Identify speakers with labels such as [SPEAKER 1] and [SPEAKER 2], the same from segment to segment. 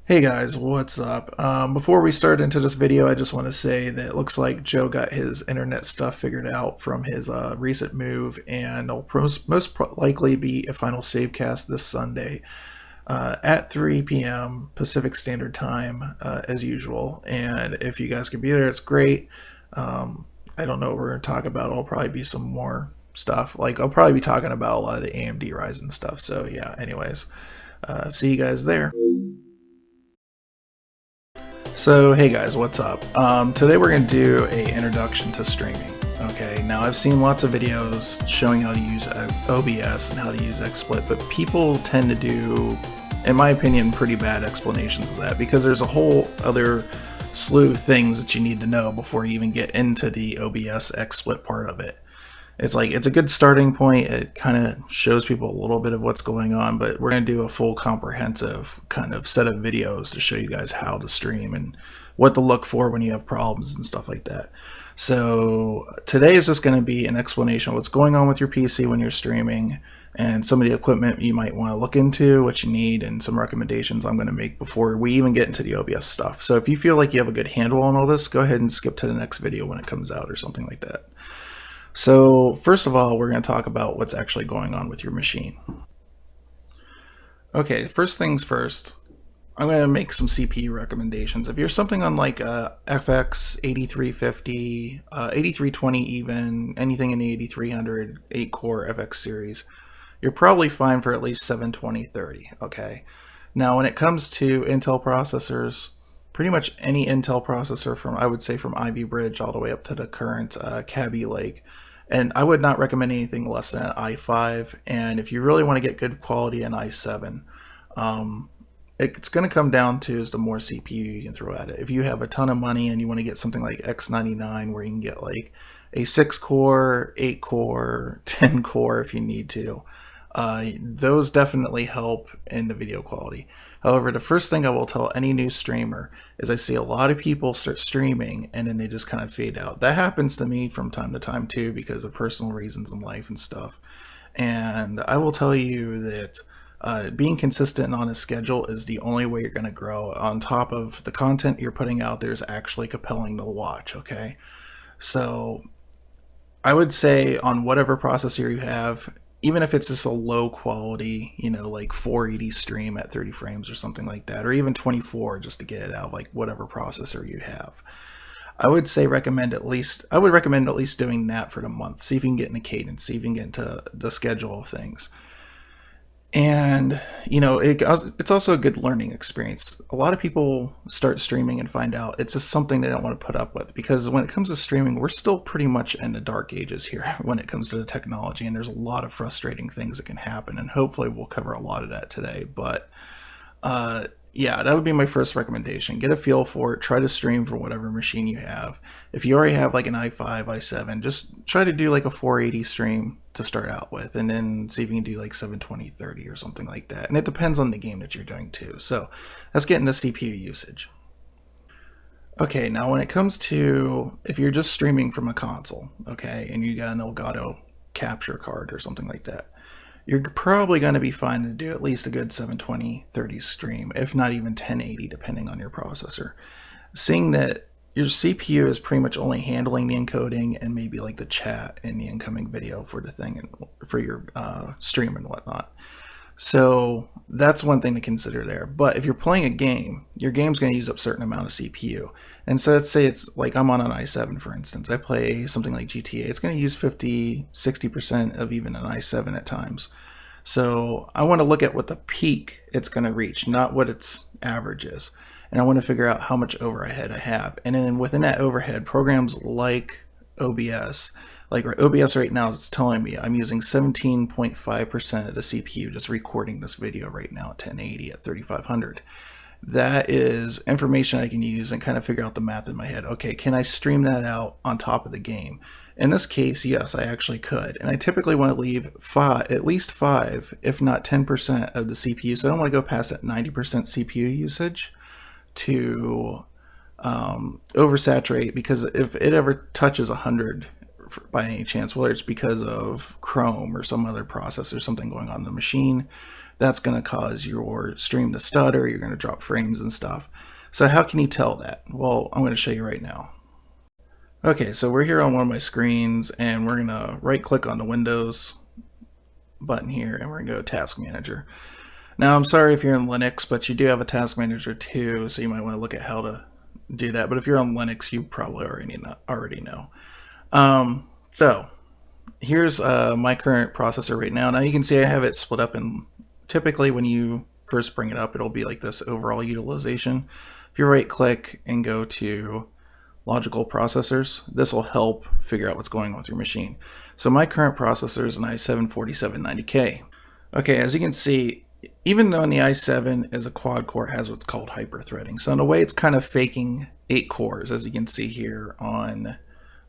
[SPEAKER 1] Hey guys, what's up? Before we start into this video, I just want to say that it looks like Joe got his internet stuff figured out from his recent move, and it'll likely be a final savecast this Sunday at 3 p.m. Pacific Standard Time, as usual. And if you guys can be there, it's great. I don't know what we're going to talk about. It'll probably be some more stuff. Like, I'll probably be talking about a lot of the AMD Ryzen stuff. So, yeah, anyways, see you guys there. So hey guys, what's up? Today we're going to do a introduction to streaming. Okay, now I've seen lots of videos showing how to use OBS and how to use XSplit, but people tend to do, in my opinion, pretty bad explanations of that because there's a whole other slew of things that you need to know before you even get into the OBS XSplit part of it. It's like, it's a good starting point. It kind of shows people a little bit of what's going on, but we're going to do a full comprehensive kind of set of videos to show you guys how to stream and what to look for when you have problems and stuff like that. So today is just going to be an explanation of what's going on with your PC when you're streaming and some of the equipment you might want to look into, what you need, and some recommendations I'm going to make before we even get into the OBS stuff. So if you feel like you have a good handle on all this, go ahead and skip to the next video when it comes out or something like that. So first of all, we're going to talk about what's actually going on with your machine. Okay, first things first, I'm going to make some CPU recommendations. If you're something on like FX 8350, 8320 even, anything in the 8300, 8-core FX series, you're probably fine for at least 72030, okay? Now when it comes to Intel processors, pretty much any Intel processor from, I would say, from Ivy Bridge all the way up to the current Kaby Lake. And I would not recommend anything less than an i5. And if you really want to get good quality, an i7. It's going to come down to is the more CPU you can throw at it. If you have a ton of money and you want to get something like X99 where you can get like a 6-core, 8-core, 10-core if you need to, those definitely help in the video quality. However, the first thing I will tell any new streamer is I see a lot of people start streaming and then they just kind of fade out. That happens to me from time to time too because of personal reasons in life and stuff. And I will tell you that being consistent on a schedule is the only way you're going to grow. On top of the content you're putting out there is actually compelling to watch, okay? So I would say on whatever processor you have, even if it's just a low quality, you know, like 480 stream at 30 frames or something like that, or even 24 just to get it out, like whatever processor you have. I would say I would recommend at least doing that for the month. See if you can get in a cadence, see if you can get into the schedule of things. And, you know, it's also a good learning experience. A lot of people start streaming and find out it's just something they don't want to put up with because when it comes to streaming, we're still pretty much in the dark ages here when it comes to the technology, and there's a lot of frustrating things that can happen, and hopefully we'll cover a lot of that today. But yeah, that would be my first recommendation. Get a feel for it. Try to stream for whatever machine you have. If you already have like an i5, i7, just try to do like a 480 stream to start out with, and then see if you can do like 720/30 or something like that. And it depends on the game that you're doing too. So let's get into CPU usage. Okay, now when it comes to if you're just streaming from a console, okay, and you got an Elgato capture card or something like that, you're probably going to be fine to do at least a good 720/30 stream, if not even 1080, depending on your processor. Seeing that your CPU is pretty much only handling the encoding and maybe like the chat in the incoming video for the thing and for your stream and whatnot. So that's one thing to consider there. But if you're playing a game, your game's going to use up a certain amount of CPU. And so let's say it's like I'm on an i7, for instance. I play something like GTA. It's going to use 50, 60% of even an i7 at times. So I want to look at what the peak it's going to reach, not what its average is. And I want to figure out how much overhead I have. And then within that overhead, programs like OBS, like OBS right now is telling me I'm using 17.5% of the CPU just recording this video right now at 1080 at 3500. That is information I can use and kind of figure out the math in my head. Okay, can I stream that out on top of the game? In this case, yes, I actually could. And I typically want to leave at least 5, if not 10% of the CPU. So I don't want to go past that 90% CPU usage to oversaturate, because if it ever touches 100 by any chance, whether it's because of Chrome or some other process or something going on in the machine, that's going to cause your stream to stutter. You're going to drop frames and stuff. So how can you tell that? Well, I'm going to show you right now. Okay, so we're here on one of my screens, and we're going to right click on the Windows button here, and we're going to go Task Manager. Now, I'm sorry if you're in Linux, but you do have a Task Manager too, so you might want to look at how to do that. But if you're on Linux, you probably already know. So here's my current processor right now. Now you can see I have it split up in, typically when you first bring it up, it'll be like this overall utilization. If you right click and go to logical processors, this will help figure out what's going on with your machine. So my current processor is an i7-4790K. Okay, as you can see, even though in the i7 is a quad core, it has what's called hyper-threading. So in a way, it's kind of faking 8 cores, as you can see here on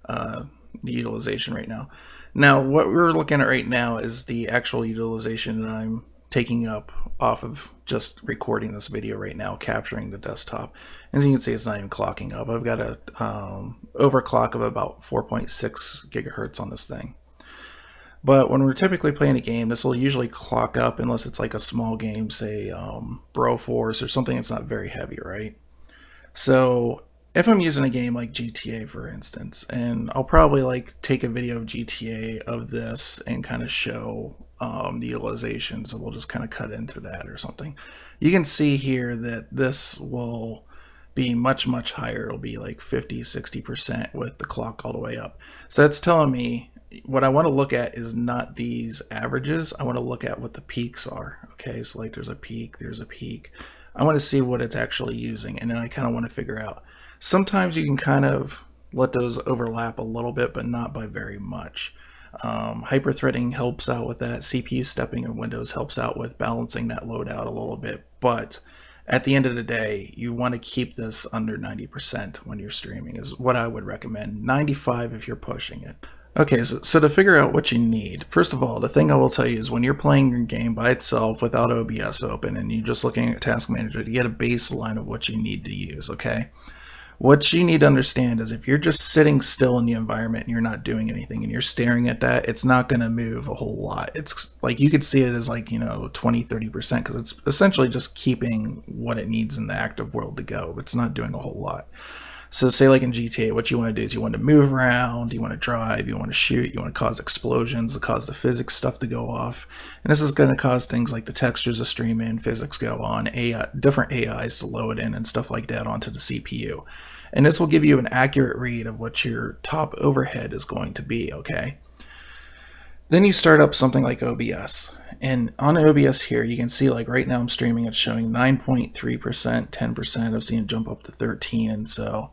[SPEAKER 1] the utilization right now. Now, what we're looking at right now is the actual utilization that I'm taking up off of just recording this video right now, capturing the desktop. As you can see, it's not even clocking up. I've got a overclock of about 4.6 gigahertz on this thing. But when we're typically playing a game, this will usually clock up unless it's like a small game, say Broforce or something that's not very heavy, right? So if I'm using a game like GTA, for instance, and I'll probably like take a video of GTA of this and kind of show the utilization, so we'll just kind of cut into that or something. You can see here that this will be much higher. It'll be like 50-60% with the clock all the way up. So that's telling me what I want to look at is not these averages. I want to look at what the peaks are. Okay, so like there's a peak. I want to see what it's actually using, and then I kind of want to figure out. Sometimes you can kind of let those overlap a little bit, but not by very much. Hyper-threading helps out with that. CPU stepping in Windows helps out with balancing that load out a little bit. But at the end of the day, you want to keep this under 90% when you're streaming is what I would recommend. 95 if you're pushing it. Okay, so to figure out what you need, first of all, the thing I will tell you is when you're playing your game by itself without OBS open and you're just looking at Task Manager, to get a baseline of what you need to use, okay? What you need to understand is if you're just sitting still in the environment and you're not doing anything and you're staring at that, it's not going to move a whole lot. It's like you could see it as like, 20-30% because it's essentially just keeping what it needs in the active world to go. It's not doing a whole lot. So say like in GTA, what you want to do is you want to move around, you want to drive, you want to shoot, you want to cause explosions, to cause the physics stuff to go off. And this is going to cause things like the textures to stream in, physics go on, different AIs to load in and stuff like that onto the CPU. And this will give you an accurate read of what your top overhead is going to be, okay? Then you start up something like OBS. And on OBS here, you can see like right now I'm streaming, it's showing 9.3%, 10%, I've seen it jump up to 13 and so.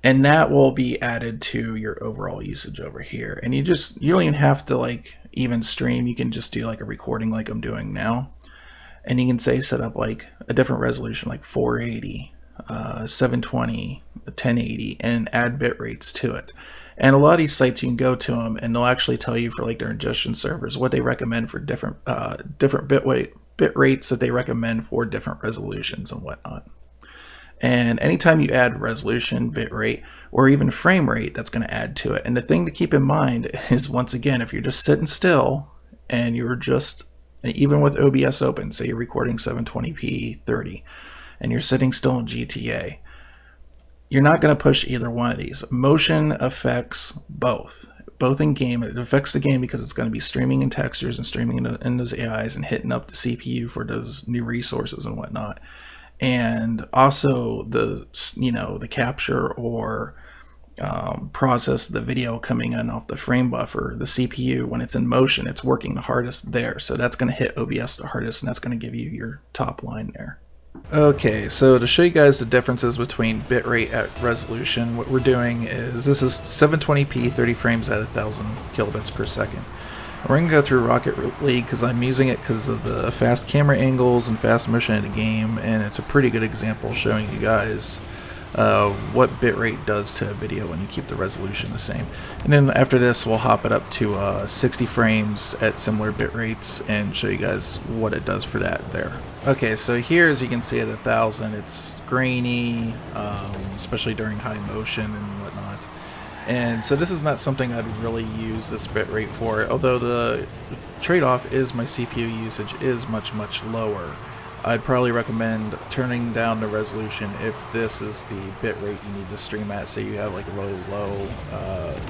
[SPEAKER 1] And that will be added to your overall usage over here. And you don't even have to like even stream, you can just do like a recording like I'm doing now. And you can say set up like a different resolution like 480, 720, 1080, and add bit rates to it. And a lot of these sites, you can go to them and they'll actually tell you for like their ingestion servers what they recommend for different bit rates that they recommend for different resolutions and whatnot. And anytime you add resolution, bit rate, or even frame rate, that's going to add to it. And the thing to keep in mind is, once again, if you're just sitting still and you're just, even with OBS open, say you're recording 720p 30 and you're sitting still in GTA, you're not going to push either one of these. Motion affects both in game. It affects the game because it's going to be streaming in textures and streaming in those AIs and hitting up the CPU for those new resources and whatnot. And also the capture or process the video coming in off the frame buffer, the CPU, when it's in motion, it's working the hardest there. So that's going to hit OBS the hardest, and that's going to give you your top line there. Okay, so to show you guys the differences between bitrate at resolution, what we're doing is this is 720p 30 frames at 1000 kilobits per second. We're going to go through Rocket League because I'm using it because of the fast camera angles and fast motion of the game, and it's a pretty good example showing you guys what bitrate does to a video when you keep the resolution the same. And then after this, we'll hop it up to 60 frames at similar bit rates and show you guys what it does for that there. Okay, so here, as you can see at 1000, it's grainy, especially during high motion and whatnot. And so this is not something I'd really use this bitrate for, although the trade-off is my CPU usage is much lower. I'd probably recommend turning down the resolution if this is the bitrate you need to stream at, say you have like a really low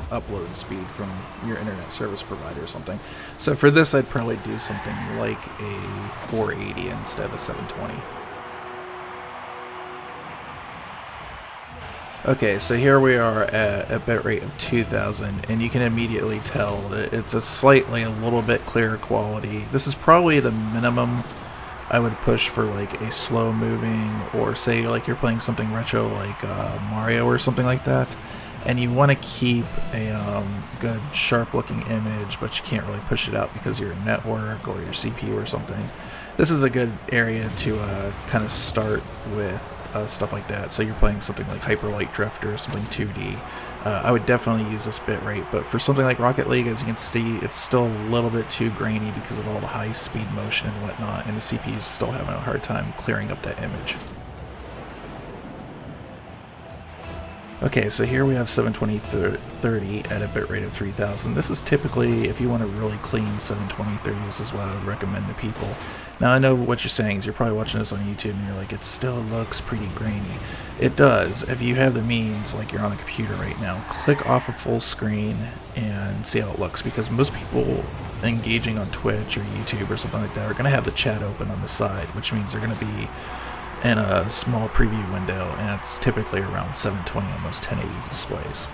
[SPEAKER 1] upload speed from your internet service provider or something. So for this I'd probably do something like a 480 instead of a 720. Okay, so here we are at a bitrate of 2000, and you can immediately tell that it's a little bit clearer quality. This is probably the minimum I would push for like a slow moving, or say like you're playing something retro like Mario or something like that, and you want to keep a good sharp looking image, but you can't really push it out because of your network or your CPU or something. This is a good area to kind of start with stuff like that. So you're playing something like Hyper Light Drifter or something 2D. I would definitely use this bitrate, but for something like Rocket League, as you can see, it's still a little bit too grainy because of all the high speed motion and whatnot, and the CPU is still having a hard time clearing up that image. Okay, so here we have 720/30 at a bitrate of 3000. This is typically, if you want a really clean 720/30, this is what I would recommend to people. Now I know what you're saying is you're probably watching this on YouTube and you're like, it still looks pretty grainy. It does. If you have the means, like you're on a computer right now, click off a full screen and see how it looks, because most people engaging on Twitch or YouTube or something like that are going to have the chat open on the side, which means they're going to be in a small preview window, and it's typically around 720 on most 1080 displays.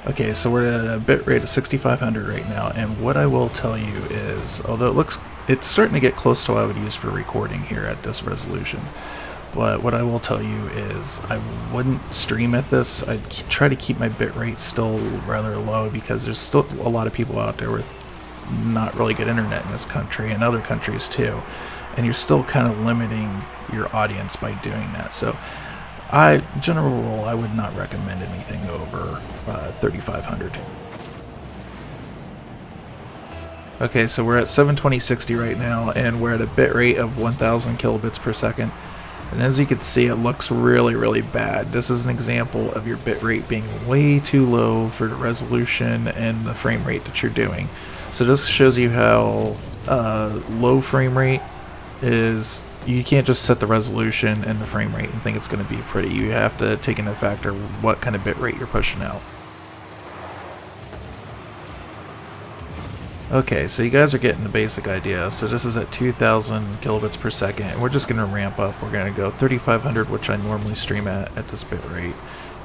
[SPEAKER 1] Okay, so we're at a bitrate of 6500 right now, and what I will tell you is, although it's starting to get close to what I would use for recording here at this resolution, but what I will tell you is I wouldn't stream at this. I'd try to keep my bitrate still rather low, because there's still a lot of people out there with not really good internet in this country and other countries too, and you're still kind of limiting your audience by doing that. So general rule, I would not recommend anything over 3500. Okay, so we're at 720/60 right now, and we're at a bitrate of 1000 kilobits per second. And as you can see, it looks really bad. This is an example of your bitrate being way too low for the resolution and the frame rate that you're doing. So this shows you how low frame rate is. You can't just set the resolution and the frame rate and think it's going to be pretty. You have to take into factor what kind of bitrate you're pushing out. Okay, so you guys are getting the basic idea. So this is at 2000 kilobits per second, and we're just going to ramp up. We're going to go 3500, which I normally stream at this bitrate,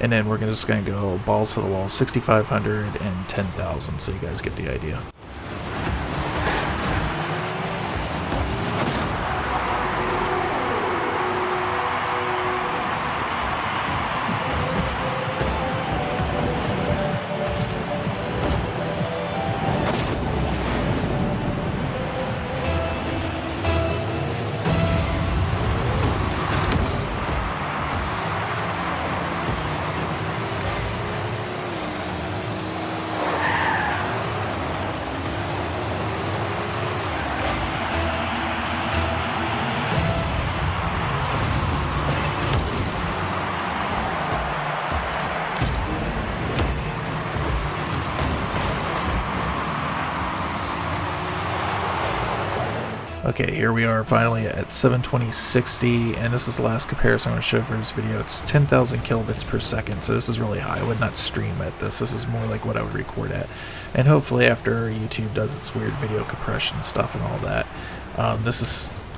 [SPEAKER 1] and then we're just going to go balls to the wall 6500 and 10,000, so you guys get the idea. Okay, here we are finally at 720/60, and this is the last comparison I'm going to show for this video. It's 10,000 kilobits per second, so this is really high. I would not stream at this. This is more like what I would record at. And hopefully after YouTube does its weird video compression stuff and all that,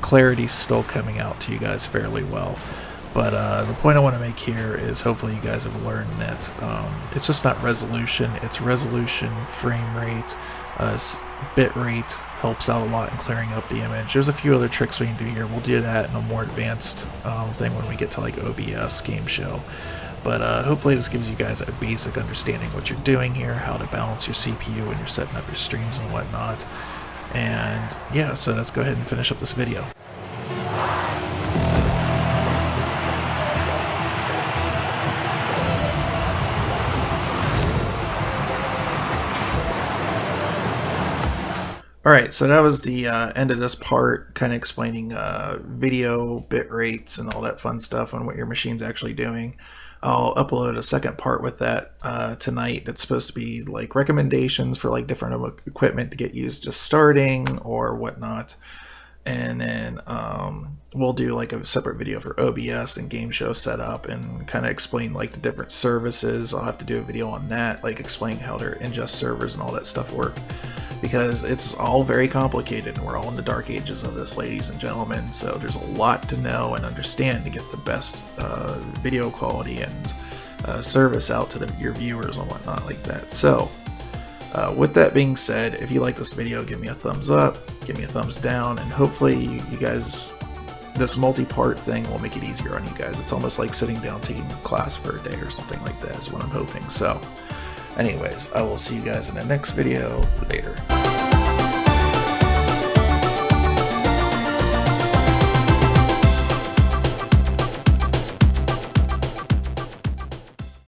[SPEAKER 1] clarity's still coming out to you guys fairly well. But the point I want to make here is hopefully you guys have learned that it's just not resolution, it's resolution, frame rate, bit rate helps out a lot in clearing up the image. There's a few other tricks we can do here. We'll do that in a more advanced thing when we get to like OBS game show. But hopefully this gives you guys a basic understanding what you're doing here, how to balance your CPU when you're setting up your streams and whatnot. And yeah, so let's go ahead and finish up this video. Alright, so that was the end of this part, kind of explaining video bit rates and all that fun stuff on what your machine's actually doing. I'll upload a second part with that tonight that's supposed to be like recommendations for like different equipment to get used just starting or whatnot. And then we'll do like a separate video for OBS and game show setup and kind of explain like the different services. I'll have to do a video on that, like explain how their ingest servers and all that stuff work, because it's all very complicated and we're all in the dark ages of this, ladies and gentlemen. So there's a lot to know and understand to get the best video quality and service out to your viewers and whatnot like that. So with that being said, if you like this video, give me a thumbs up, give me a thumbs down, and hopefully you guys, this multi-part thing will make it easier on you guys. It's almost like sitting down taking a class for a day or something like that is what I'm hoping. So anyways, I will see you guys in the next video later.